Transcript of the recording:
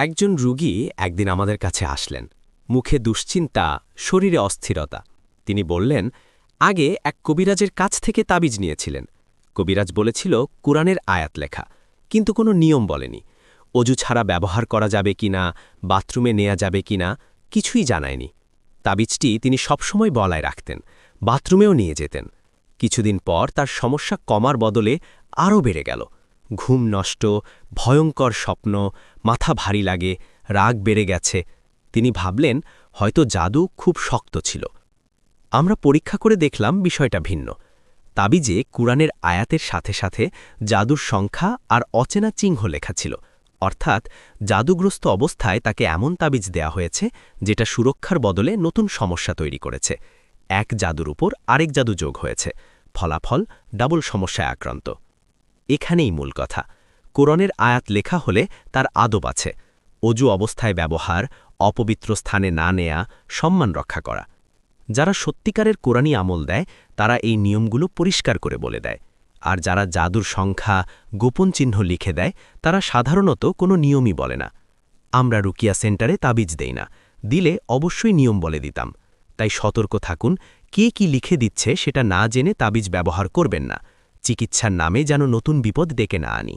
একজন রুগী একদিন আমাদের কাছে আসলেন। মুখে দুশ্চিন্তা, শরীরে অস্থিরতা। তিনি বললেন, আগে এক কবিরাজের কাছ থেকে তাবিজ নিয়েছিলেন। কবিরাজ বলেছিল কুরআনের আয়াত লেখা, কিন্তু কোনো নিয়ম বলেনি। অজু ছাড়া ব্যবহার করা যাবে কিনা, বাথরুমে নেয়া যাবে কিনা, কিছুই জানায়নি। তাবিজটি তিনি সবসময় বলায় রাখতেন, বাথরুমেও নিয়ে যেতেন। কিছুদিন পর তার সমস্যা কমার বদলে আরও বেড়ে গেল। ঘুম নষ্ট, ভয়ঙ্কর স্বপ্ন, মাথা ভারী লাগে, রাগ বেড়ে গেছে। তিনি ভাবলেন হয়তো জাদু খুব শক্ত ছিল। আমরা পরীক্ষা করে দেখলাম বিষয়টা ভিন্ন। তাবিজে কুরআনের আয়াতের সাথে সাথে জাদুর সংখ্যা আর অচেনা চিহ্ন লেখা ছিল। অর্থাৎ জাদুগ্রস্ত অবস্থায় তাকে এমন তাবিজ দেয়া হয়েছে যেটা সুরক্ষার বদলে নতুন সমস্যা তৈরি করেছে। এক জাদুর উপর আরেক জাদু যোগ হয়েছে, ফলাফল ডাবল সমস্যায় আক্রান্ত। এখানেই মূল কথা। কোরআনের আয়াত লেখা হলে তার আদব আছে। অজু অবস্থায় ব্যবহার, অপবিত্র স্থানে না নেয়া, সম্মান রক্ষা করা। যারা সত্যিকারের কোরআনী আমল দেয় তারা এই নিয়মগুলো পরিষ্কার করে বলে দেয়। আর যারা জাদুর সংখ্যা, গোপন চিহ্ন লিখে দেয় তারা সাধারণত কোনো নিয়মই বলে না। আমরা রুকিয়া সেন্টারে তাবিজ দেই না, দিলে অবশ্যই নিয়ম বলে দিতাম। তাই সতর্ক থাকুন, কে কি লিখে দিচ্ছে সেটা না জেনে তাবিজ ব্যবহার করবেন না। চিকিৎসার নামে যেন নতুন বিপদ ডেকে না আনি।